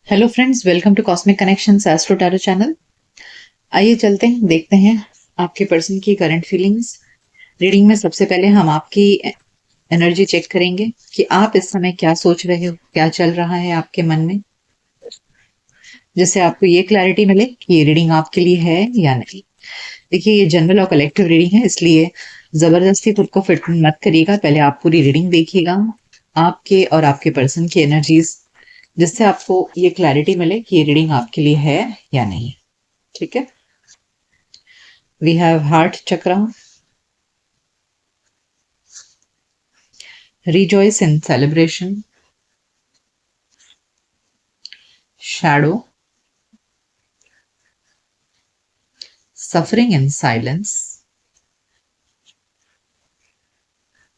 Hello friends, welcome to Cosmic Connections Astro Tarot channel. आइए चलते हैं, देखते हैं आपके पर्सन की करंट फीलिंग्स। रीडिंग में सबसे पहले हम आपकी एनर्जी चेक करेंगे कि आप इस समय क्या सोच रहे हो, क्या चल रहा है आपके मन में, जिससे आपको ये क्लैरिटी मिले कि ये रीडिंग आपके लिए है या नहीं। देखिए, ये जनरल और कलेक्टिव रीडिंग है, इसलिए जबरदस्ती खुद को फिट मत करिएगा। पहले आप पूरी रीडिंग देखिएगा, आपके और आपके पर्सन की एनर्जीज, जिससे आपको ये क्लैरिटी मिले कि ये रीडिंग आपके लिए है या नहीं। ठीक है। We have heart chakra, rejoice in celebration, shadow, suffering in silence,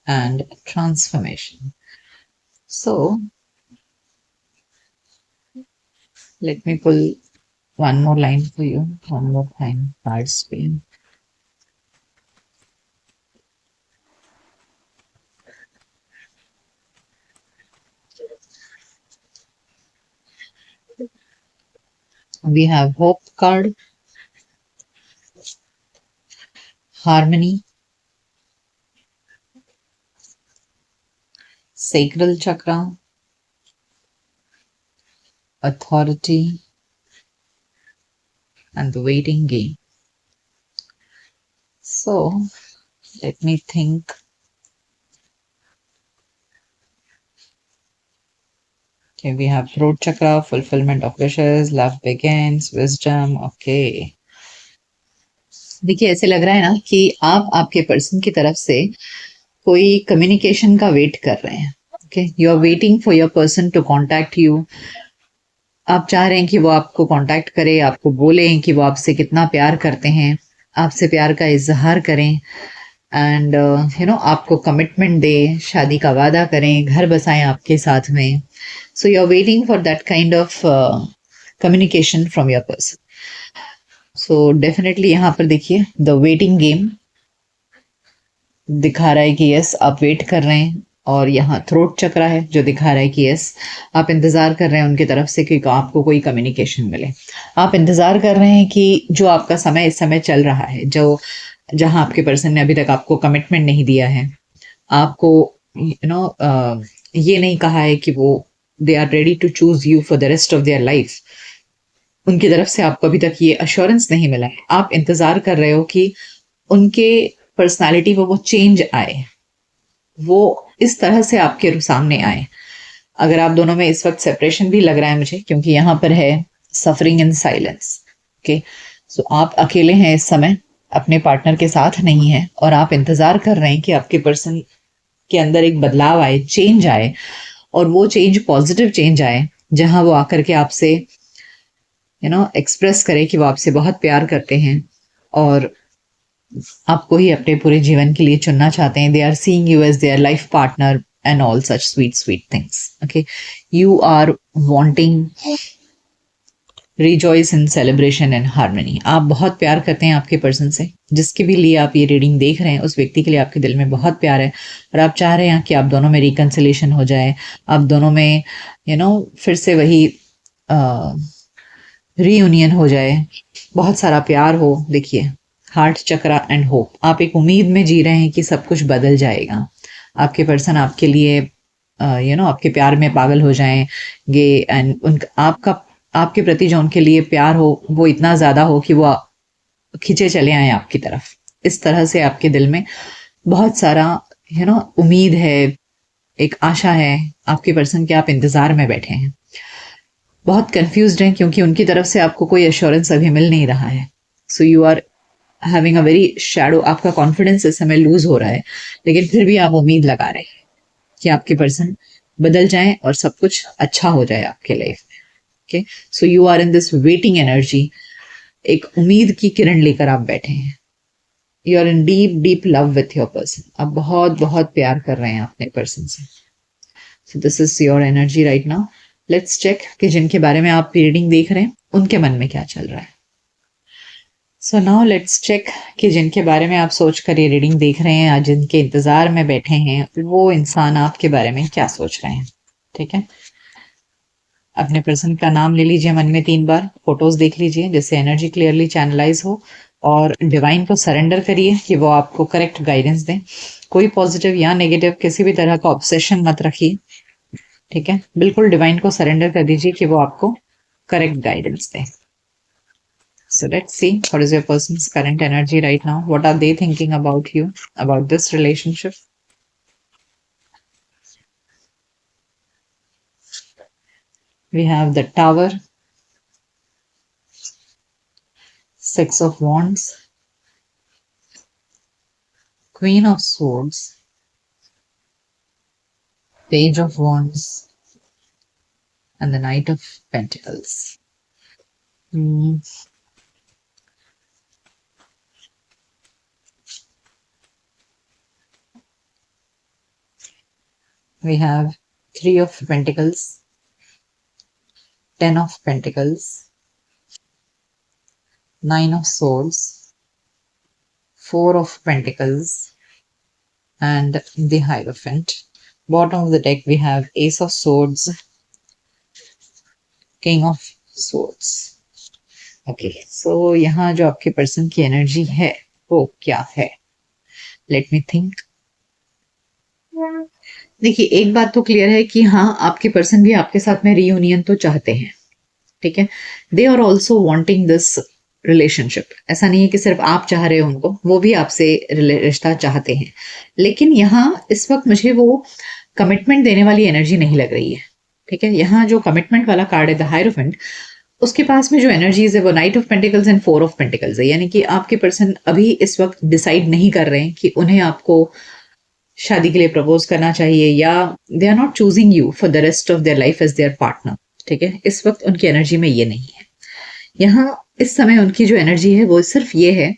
and transformation. So, let me pull one more line for you, one more time, card spin. We have hope card, harmony, sacral chakra, authority, and the waiting game. So, let me think. Okay, we have throat chakra, fulfillment of wishes, love begins, wisdom. Okay. देखिए, ऐसे लग रहा है ना कि आप आपके person की तरफ से कोई कम्युनिकेशन का वेट कर रहे हैं। Okay, you are waiting for your person to contact you. आप चाह रहे हैं कि वो आपको कांटेक्ट करे, आपको बोले कि वो आपसे कितना प्यार करते हैं, आपसे प्यार का इजहार करें, एंड आपको कमिटमेंट दे, शादी का वादा करें, घर बसाएं आपके साथ में। So you are waiting for that kind of communication from your person. So definitely यहाँ पर देखिए, द वेटिंग गेम दिखा रहा है कि यस, आप वेट कर रहे हैं। और यहाँ थ्रोट चक्रा है जो दिखा रहा है कि यस, आप इंतजार कर रहे हैं उनकी तरफ से कि आपको कोई कम्युनिकेशन मिले। आप इंतजार कर रहे हैं कि जो आपका समय इस समय चल रहा है, जो जहां आपके पर्सन ने अभी तक आपको कमिटमेंट नहीं दिया है, आपको ये नहीं कहा है कि वो they are ready to choose you for the rest of their life, उनकी तरफ से आपको अभी तक ये अश्योरेंस नहीं मिला है। आप इंतजार कर रहे हो कि उनके पर्सनालिटी में वो चेंज आए, वो इस तरह से आपके सामने आए। अगर आप दोनों में इस वक्त सेपरेशन भी लग रहा है मुझे, क्योंकि यहाँ पर है सफरिंग इन साइलेंस। ओके, सो आप अकेले हैं इस समय, अपने पार्टनर के साथ नहीं है, और आप इंतजार कर रहे हैं कि आपके पर्सन के अंदर एक बदलाव आए, चेंज आए, और वो चेंज पॉजिटिव चेंज आए, जहां वो आकर के आपसे एक्सप्रेस करे कि वो आपसे बहुत प्यार करते हैं और आपको ही अपने पूरे जीवन के लिए चुनना चाहते हैं। They are seeing you as their life partner and all such sweet sweet things. Okay, you are wanting rejoice in celebration and harmony. आप बहुत प्यार करते हैं आपके पर्सन से, जिसके भी लिए आप ये रीडिंग देख रहे हैं उस व्यक्ति के लिए आपके दिल में बहुत प्यार है, और आप चाह रहे हैं कि आप दोनों में रिकन्सिलेशन हो जाए, आप दोनों में फिर से वही रीयूनियन हो जाए, बहुत सारा प्यार हो। देखिए, हार्ट चक्रा एंड होप, आप एक उम्मीद में जी रहे हैं कि सब कुछ बदल जाएगा, आपके पर्सन आपके लिए आपके प्यार में पागल हो जाएंगे, एंड आपके प्रति जो उनके लिए प्यार हो वो इतना ज्यादा हो कि वो खींचे चले आए आपकी तरफ। इस तरह से आपके दिल में बहुत सारा उम्मीद है, एक आशा है आपके पर्सन के, आप इंतजार में बैठे हैं, बहुत कंफ्यूज्ड हैं, क्योंकि उनकी तरफ से आपको कोई एश्योरेंस अभी मिल नहीं रहा है। So you are having a very shadow, आपका कॉन्फिडेंस इस समय लूज हो रहा है, लेकिन फिर भी आप उम्मीद लगा रहे हैं कि आपके पर्सन बदल जाएं और सब कुछ अच्छा हो जाए आपके लाइफ में। Okay, so you are in this waiting energy, एक उम्मीद की किरण लेकर आप बैठे हैं। You are in deep deep love with your person, आप बहुत बहुत प्यार कर रहे हैं अपने पर्सन से। So this is your energy right now. Let's check कि जिनके बारे में आप रीडिंग देख रहे हैं उनके मन में क्या चल रहा है। सो नाउ लेट्स चेक कि जिनके बारे में आप सोच कर ये रीडिंग देख रहे हैं, आज जिनके इंतजार में बैठे हैं, वो इंसान आपके बारे में क्या सोच रहे हैं। ठीक है, अपने पर्सन का नाम ले लीजिए मन में 3 बार, फोटोज देख लीजिए जिससे एनर्जी क्लियरली चैनलाइज हो, और डिवाइन को सरेंडर करिए कि वो आपको करेक्ट गाइडेंस दें। कोई पॉजिटिव या नेगेटिव किसी भी तरह का ऑब्सेशन मत रखिए, ठीक है। बिल्कुल डिवाइन को सरेंडर कर दीजिए कि वो आपको करेक्ट गाइडेंस दें। So let's see what is your person's current energy right now. What are they thinking about you, about this relationship? We have the Tower, Six of Wands, Queen of Swords, Page of Wands, and the Knight of Pentacles. Hmm. We have Three of Pentacles, Ten of Pentacles, Nine of Swords, Four of Pentacles, and the Hierophant. Bottom of the deck we have Ace of Swords, King of Swords. Okay, so यहाँ जो आपके person की energy है वो क्या है? Let me think. देखिए, एक बात तो क्लियर है कि हाँ, आपके पर्सन भी आपके साथ में रीयूनियन तो चाहते हैं, ठीक है। They are also wanting this relationship. ऐसा नहीं है कि सिर्फ आप चाह रहे हो उनको, वो भी आपसे रिश्ता चाहते हैं। लेकिन यहाँ इस वक्त मुझे वो कमिटमेंट देने वाली एनर्जी नहीं लग रही है, ठीक है। यहाँ जो कमिटमेंट वाला कार्ड है द हायरोफेंट, उसके पास में जो एनर्जीज है वो night of pentacles and four of pentacles है। यानी कि आपके पर्सन अभी इस वक्त डिसाइड नहीं कर रहे हैं कि उन्हें आपको शादी के लिए प्रपोज करना चाहिए, या they are not choosing you for the rest of their life as their partner, ठीक है। इस वक्त उनकी एनर्जी में ये नहीं है। यहाँ इस समय उनकी जो एनर्जी है वो सिर्फ ये है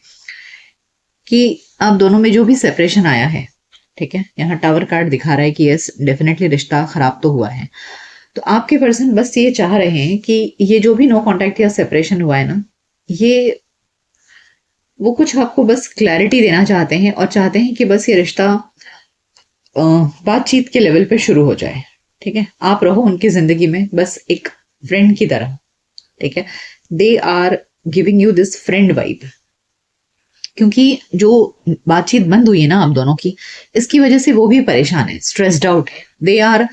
कि आप दोनों में जो भी सेपरेशन आया है, ठीक है। यहाँ टावर कार्ड दिखा रहा है कि यस, डेफिनेटली रिश्ता खराब तो हुआ है। तो आपके पर्सन बस ये चाह रहे हैं कि ये जो भी नो कांटेक्ट या सेपरेशन हुआ है ना, ये वो कुछ आपको बस क्लैरिटी देना चाहते हैं, और चाहते हैं कि बस ये रिश्ता बातचीत के लेवल पे शुरू हो जाए, ठीक है। आप रहो उनकी जिंदगी में बस एक फ्रेंड की तरह, ठीक है। They are giving you this friend vibe, क्योंकि जो बातचीत बंद हुई है ना आप दोनों की, इसकी वजह से वो भी परेशान है, स्ट्रेस्ड आउट है। They are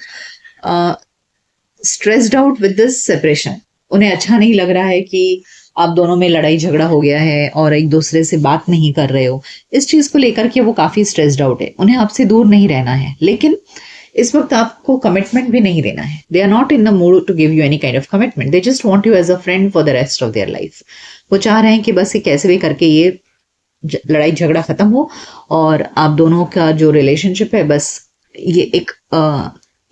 stressed out with this separation. उन्हें अच्छा नहीं लग रहा है कि आप दोनों में लड़ाई झगड़ा हो गया है और एक दूसरे से बात नहीं कर रहे हो। इस चीज को लेकर के वो काफी स्ट्रेस्ड आउट है। उन्हें आपसे दूर नहीं रहना है, लेकिन इस वक्त आपको कमिटमेंट भी नहीं देना है। They are not in the mood to give you any kind of commitment. They just want you as a friend for the rest of their life. वो चाह रहे हैं कि बस ये कैसे भी करके ये लड़ाई झगड़ा खत्म हो, और आप दोनों का जो रिलेशनशिप है बस ये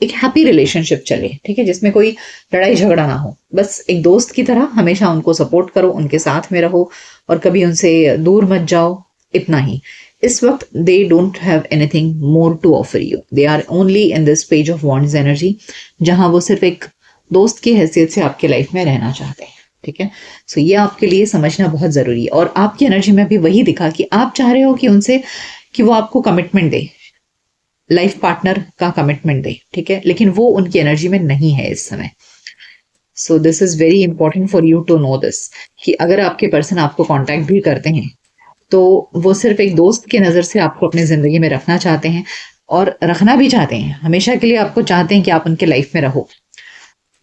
एक हैप्पी रिलेशनशिप चले, ठीक है, जिसमें कोई लड़ाई झगड़ा ना हो। बस एक दोस्त की तरह हमेशा उनको सपोर्ट करो, उनके साथ में रहो, और कभी उनसे दूर मत जाओ, इतना ही। इस वक्त they don't have anything more to offer you. They are only in this page of wands energy, जहां वो सिर्फ एक दोस्त की हैसियत से आपके लाइफ में रहना चाहते हैं, ठीक है। सो ये आपके लिए समझना बहुत जरूरी है। और आपकी एनर्जी में भी वही दिखा कि आप चाह रहे हो कि उनसे कि वो आपको कमिटमेंट दे, लाइफ पार्टनर का कमिटमेंट दे, ठीक है। लेकिन वो उनकी एनर्जी में नहीं है इस समय। So this is very important for you to know this, कि अगर आपके पर्सन आपको कांटेक्ट भी करते हैं तो वो सिर्फ एक दोस्त की नजर से आपको अपनी जिंदगी में रखना चाहते हैं, और रखना भी चाहते हैं, हमेशा के लिए आपको चाहते हैं कि आप उनके लाइफ में रहो।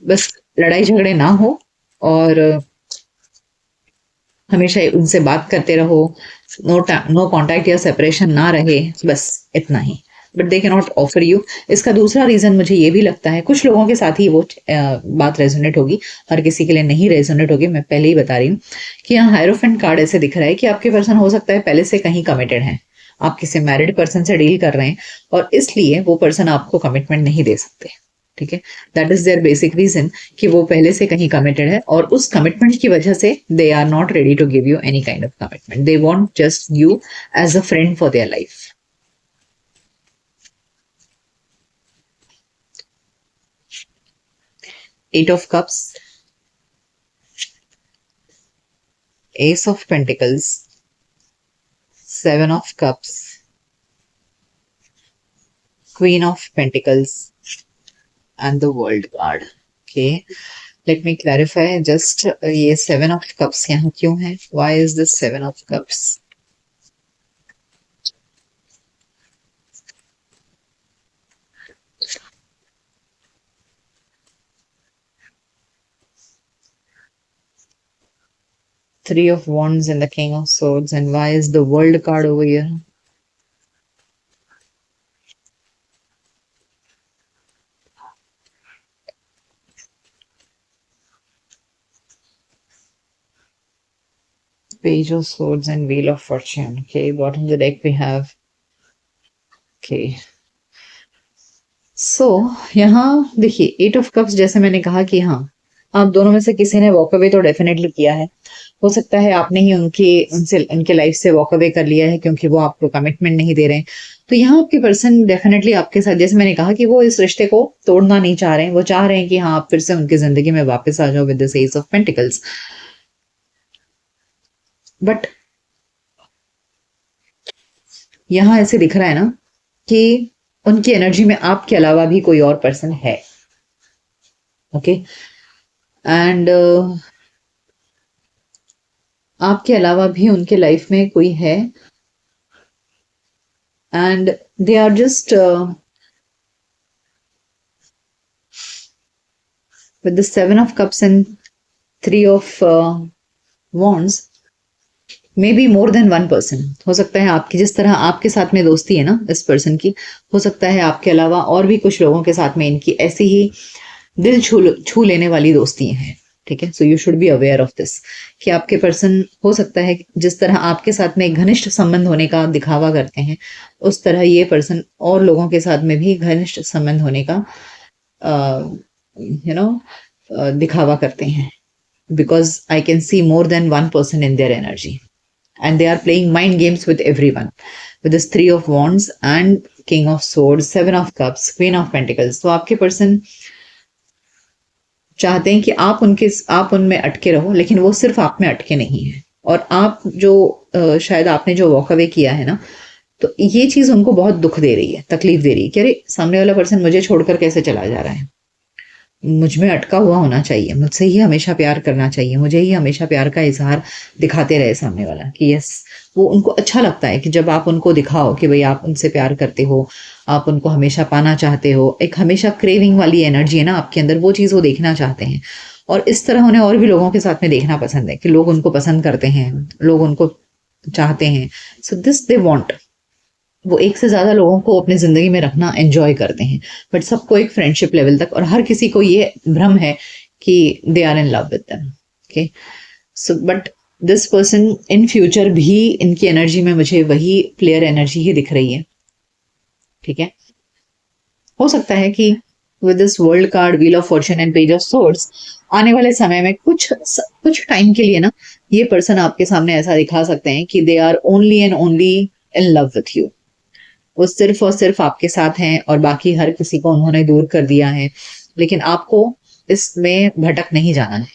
बस लड़ाई झगड़े ना हो, और हमेशा उनसे बात करते रहो, नो कांटेक्ट या सेपरेशन ना रहे, बस इतना ही। But they can not offer you. इसका दूसरा रीजन मुझे ये भी लगता है, कुछ लोगों के साथ ही वो बात रेजोनेट होगी, हर किसी के लिए नहीं रेजोनेट होगी। मैं पहले ही बता रही हूँ कि यहाँ हायरोफेंट कार्ड ऐसे दिख रहा है कि आपके पर्सन हो सकता है पहले से कहीं कमिटेड है, आप किसी मैरिड पर्सन से डील कर रहे हैं, और इसलिए वो पर्सन आपको कमिटमेंट नहीं दे सकते, ठीक है। That is their basic reason कि वो पहले से कहीं कमिटेड है, और उस कमिटमेंट की वजह से they are not ready to give you any kind of commitment. They want just you as a friend for their life. Eight of Cups, Ace of Pentacles, Seven of Cups, Queen of Pentacles, and the World card. Okay, let me clarify just, ये 7 of cups यहाँ क्यों है? Why is this 7 of cups? Three of Wands and the King of Swords, and why is the World card over here? Page of Swords and Wheel of Fortune. Okay, bottom of the deck we have. Okay. So, यहाँ देखिए 8 of Cups, जैसे मैंने कहा कि हाँ, आप दोनों में से किसी ने वॉक अवे तो डेफिनेटली किया है। हो सकता है आपने ही उनके लाइफ से वॉक अवे कर लिया है क्योंकि वो आपको कमिटमेंट नहीं दे रहे हैं। तो यहाँ आपके पर्सन डेफिनेटली आपके साथ, जैसे मैंने कहा कि वो इस रिश्ते को तोड़ना नहीं चाह रहे हैं, वो चाह रहे हैं कि हाँ आप फिर से उनकी जिंदगी में वापस आ जाओ with this S of pentacles. But यहाँ ऐसे दिख रहा है ना कि उनकी एनर्जी में आपके अलावा भी कोई और पर्सन है। ओके, एंड आपके अलावा भी उनके लाइफ में कोई है, and they are just with the 7 of Cups and 3 of Wands, maybe more than one person. हो सकता है आपकी, जिस तरह आपके साथ में दोस्ती है ना इस पर्सन की, हो सकता है आपके अलावा और भी कुछ लोगों के साथ में इनकी ऐसी ही दिल छू लेने वाली दोस्ती हैं। ठीक है, so you should be aware of this कि आपके पर्सन, हो सकता है जिस तरह आपके साथ में एक घनिष्ठ संबंध होने का दिखावा करते हैं, उस तरह ये पर्सन और लोगों के साथ में भी घनिष्ठ संबंध होने का दिखावा करते हैं। Because I can see more than one person in their energy, and they are playing mind games with everyone with this 3 of Wands and King of Swords, 7 of Cups, Queen of Pentacles। तो आपके person चाहते हैं कि आप उनमें अटके रहो, लेकिन वो सिर्फ आप में अटके नहीं है। और आप जो शायद आपने जो वॉक अवे किया है ना, तो ये चीज उनको बहुत दुख दे रही है, तकलीफ दे रही है कि अरे सामने वाला पर्सन मुझे छोड़कर कैसे चला जा रहा है, मुझ में अटका हुआ होना चाहिए, मुझसे ही हमेशा प्यार करना चाहिए, मुझे ही हमेशा प्यार का इजहार दिखाते रहे सामने वाला कि यस। वो उनको अच्छा लगता है कि जब आप उनको दिखाओ कि भाई आप उनसे प्यार करते हो, आप उनको हमेशा पाना चाहते हो, एक हमेशा क्रेविंग वाली एनर्जी है ना आपके अंदर, वो चीज़ वो देखना चाहते हैं। और इस तरह उन्हें और भी लोगों के साथ में देखना पसंद है कि लोग उनको पसंद करते हैं, लोग उनको चाहते हैं। सो दिस दे वॉन्ट, वो एक से ज्यादा लोगों को अपनी जिंदगी में रखना एंजॉय करते हैं, बट सबको एक फ्रेंडशिप लेवल तक, और हर किसी को ये भ्रम है कि they are in love with them. Okay, so but this person in future भी, इनकी एनर्जी में मुझे वही प्लेयर एनर्जी ही दिख रही है। ठीक है, हो सकता है कि with this world card, wheel of Fortune and page of swords, आने वाले समय में कुछ टाइम के लिए ना ये पर्सन आपके सामने ऐसा दिखा सकते हैं कि they are only and only in love with you. वो सिर्फ और सिर्फ आपके साथ हैं और बाकी हर किसी को उन्होंने दूर कर दिया है। लेकिन आपको इसमें भटक नहीं जाना है,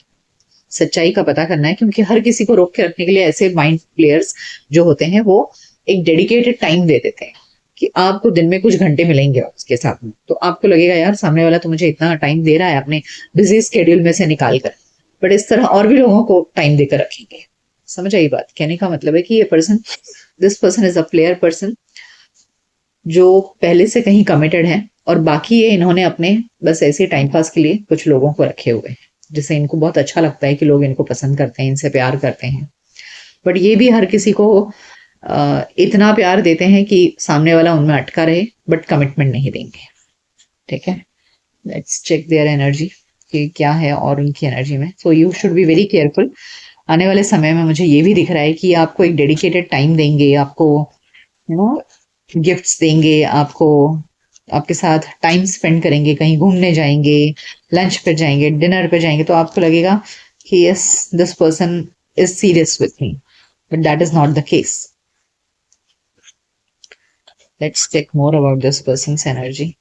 सच्चाई का पता करना है, क्योंकि हर किसी को रोक के रखने के लिए ऐसे माइंड प्लेयर्स जो होते हैं वो एक डेडिकेटेड टाइम दे देते हैं कि आपको दिन में कुछ घंटे मिलेंगे उसके साथ में, तो आपको लगेगा यार सामने वाला तो मुझे इतना टाइम दे रहा है अपने बिजी स्केड्यूल में से निकाल कर, बट इस तरह और भी लोगों को टाइम देकर रखेंगे। समझ आई बात? कहने का मतलब है कि ये person, this person is a player person जो पहले से कहीं कमिटेड है, और बाकी ये इन्होंने अपने बस ऐसे टाइम पास के लिए कुछ लोगों को रखे हुए हैं, जिसे इनको बहुत अच्छा लगता है कि लोग इनको पसंद करते हैं, इनसे प्यार करते हैं। बट ये भी हर किसी को इतना प्यार देते हैं कि सामने वाला उनमें अटका रहे, बट कमिटमेंट नहीं देंगे। ठीक है, लेट्स चेक देयर एनर्जी कि क्या है और उनकी एनर्जी में। So you should be very careful. आने वाले समय में मुझे ये भी दिख रहा है कि आपको एक डेडिकेटेड टाइम देंगे, आपको गिफ्ट्स देंगे, आपको आपके साथ टाइम स्पेंड करेंगे, कहीं घूमने जाएंगे, लंच पे जाएंगे, डिनर पे जाएंगे, तो आपको लगेगा कि yes this person is serious with me, but that is not the case. Let's check more about this person's energy.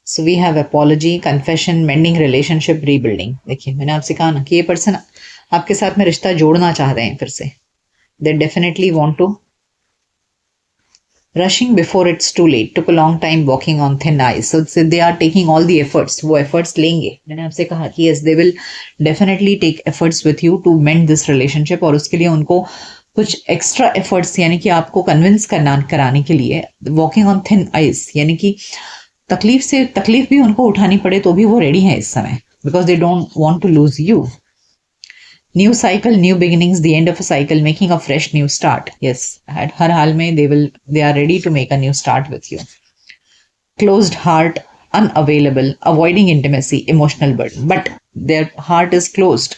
So we have apology, confession, mending relationship, rebuilding. देखिए मैंने आपसे कहा ना कि ये पर्सन आपके साथ में रिश्ता जोड़ना चाह रहे हैं फिर से। They definitely want to rushing before it's too late, took a long time, walking on thin ice, so they are taking all the efforts, वो efforts लेंगे। मैंने आपसे कहा कि yes they will definitely take efforts with you to mend this relationship, और उसके लिए उनको कुछ एक्स्ट्रा एफर्ट्स यानी कि आपको कन्विंस कराने के लिए वॉकिंग ऑन थिन आइस, यानी कि तकलीफ भी उनको उठानी पड़े तो भी वो रेडी हैं इस समय, because they don't want to lose you. New cycle, new beginnings, the end of a cycle, making a fresh new start. Yes, हर हाल में they are ready to make a new start with you. Closed heart, unavailable, avoiding intimacy, emotional burden, but their heart is closed.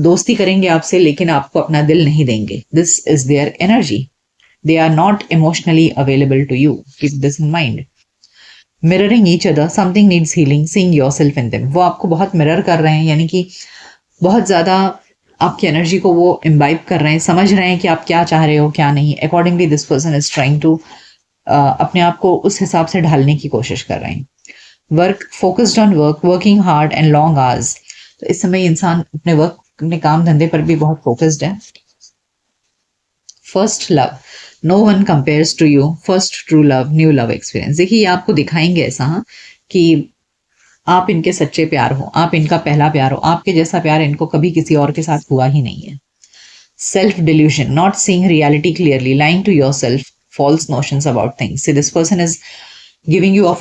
दोस्ती करेंगे आपसे लेकिन आपको अपना दिल नहीं देंगे। This is their energy. They are not emotionally available to you, keep this in mind. Mirroring each other, something needs healing, seeing yourself in them. वो आपको बहुत मिरर कर रहे हैं, यानी कि बहुत ज्यादा आपकी एनर्जी को वो इम्बाइब कर रहे हैं, समझ रहे हैं कि आप क्या चाह रहे हो क्या नहीं। Accordingly this person is trying to अपने आप को उस हिसाब से ढालने की कोशिश कर रहे हैं। Work, focused on work, working hard and long hours. तो इस समय इंसान अपने वर्क, अपने काम धंधे पर भी बहुत फोकस्ड है। First love, no one compares to you, first true love, new love experience. देखिए ये आपको दिखाएंगे ऐसा कि आप इनके सच्चे प्यार हो, आप इनका पहला प्यार हो, आपके जैसा प्यार इनको कभी किसी और के साथ हुआ ही नहीं है। Self delusion, not seeing reality clearly, lying to yourself, false notions about things. See, this person is giving you a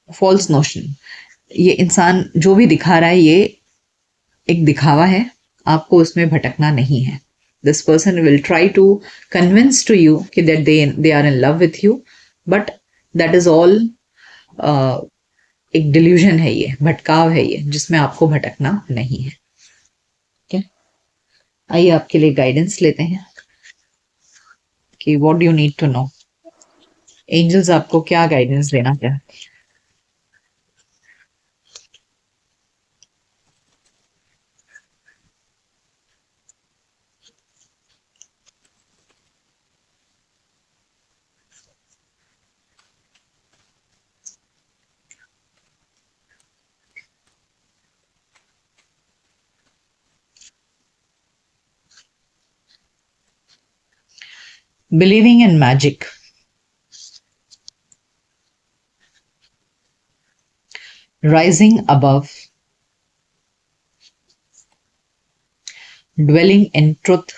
false notion. ये इंसान जो भी दिखा रहा है ये एक दिखावा है, आपको उसमें भटकना नहीं है। This person will try to convince to you कि that they are in love with you, but that is all एक डिल्यूजन है, ये भटकाव है ये, जिसमें आपको भटकना नहीं है। ठीक है, आइए आपके लिए गाइडेंस लेते हैं कि what do you need to know. Angels आपको क्या गाइडेंस देना चाहते हैं। Believing in magic, rising above, dwelling in truth,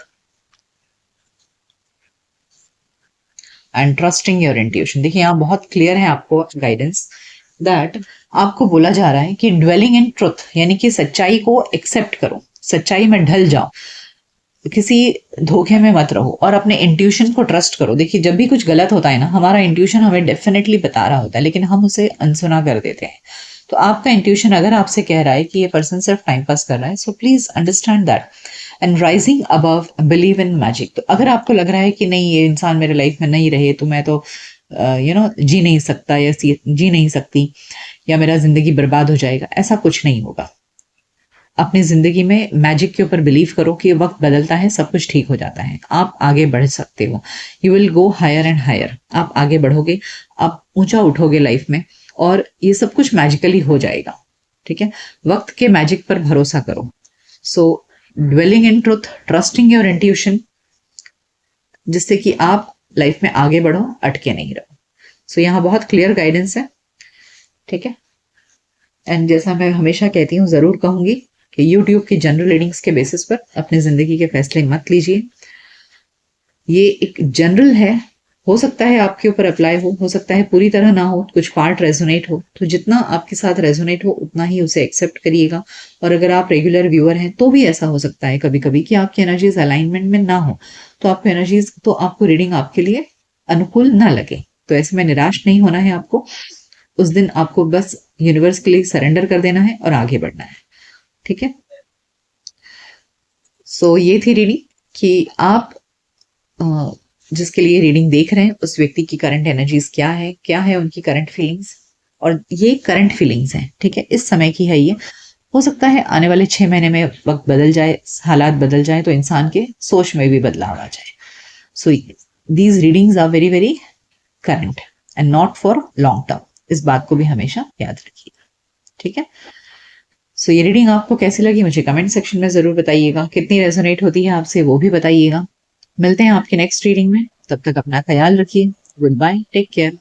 and trusting your intuition। देखिए यहाँ बहुत क्लियर है आपको गाइडेंस, दैट आपको बोला जा रहा है कि dwelling in truth यानी कि सच्चाई को एक्सेप्ट करो, सच्चाई में ढल जाओ, किसी धोखे में मत रहो और अपने इंट्यूशन को ट्रस्ट करो। देखिए जब भी कुछ गलत होता है ना, हमारा इंट्यूशन हमें डेफिनेटली बता रहा होता है, लेकिन हम उसे अनसुना कर देते हैं। तो आपका इंट्यूशन अगर आपसे कह रहा है कि ये पर्सन सिर्फ टाइम पास कर रहा है, so please understand that and rising above, believe in magic. तो अगर आपको लग रहा है कि नहीं ये इंसान मेरे लाइफ में नहीं रहे तो मैं तो जी नहीं सकता या जी नहीं सकती या मेरा जिंदगी बर्बाद हो जाएगा, ऐसा कुछ नहीं होगा। अपनी जिंदगी में मैजिक के ऊपर बिलीव करो कि वक्त बदलता है, सब कुछ ठीक हो जाता है, आप आगे बढ़ सकते हो। You will go higher and higher, आप आगे बढ़ोगे, आप ऊंचा उठोगे लाइफ में, और ये सब कुछ मैजिकली हो जाएगा। ठीक है, वक्त के मैजिक पर भरोसा करो। So dwelling in truth, trusting your intuition, जिससे कि आप लाइफ में आगे बढ़ो, अटके नहीं रहो। सो यहाँ बहुत क्लियर गाइडेंस है। ठीक है, एंड जैसा मैं हमेशा कहती हूँ, जरूर कहूंगी कि YouTube की जनरल रीडिंग्स के बेसिस पर अपनी जिंदगी के फैसले मत लीजिए। ये एक जनरल है, हो सकता है आपके ऊपर अप्लाई हो सकता है पूरी तरह ना हो, कुछ पार्ट रेजोनेट हो, तो जितना आपके साथ रेजोनेट हो उतना ही उसे एक्सेप्ट करिएगा। और अगर आप रेगुलर व्यूअर हैं तो भी ऐसा हो सकता है कभी कभी कि आपकी एनर्जीज अलाइनमेंट में ना हो, तो आपको रीडिंग आपके लिए अनुकूल ना लगे। तो ऐसे में निराश नहीं होना है आपको, उस दिन आपको बस यूनिवर्स के लिए सरेंडर कर देना है और आगे बढ़ना है। ठीक है, सो ये थी रीडिंग कि आप जिसके लिए रीडिंग देख रहे हैं उस व्यक्ति की करंट एनर्जीज क्या है उनकी करंट फीलिंग्स, और ये करंट फीलिंग्स हैं। ठीक है, इस समय की है ये। हो सकता है आने वाले 6 महीने में वक्त बदल जाए, हालात बदल जाए, तो इंसान के सोच में भी बदलाव आ जाए। So these readings are very very current and not for long term. इस बात को भी हमेशा याद रखिए। ठीक है, सो ये रीडिंग आपको कैसी लगी मुझे कमेंट सेक्शन में ज़रूर बताइएगा, कितनी रेजोनेट होती है आपसे वो भी बताइएगा। मिलते हैं आपके नेक्स्ट रीडिंग में, तब तक अपना ख्याल रखिए। Goodbye, take care.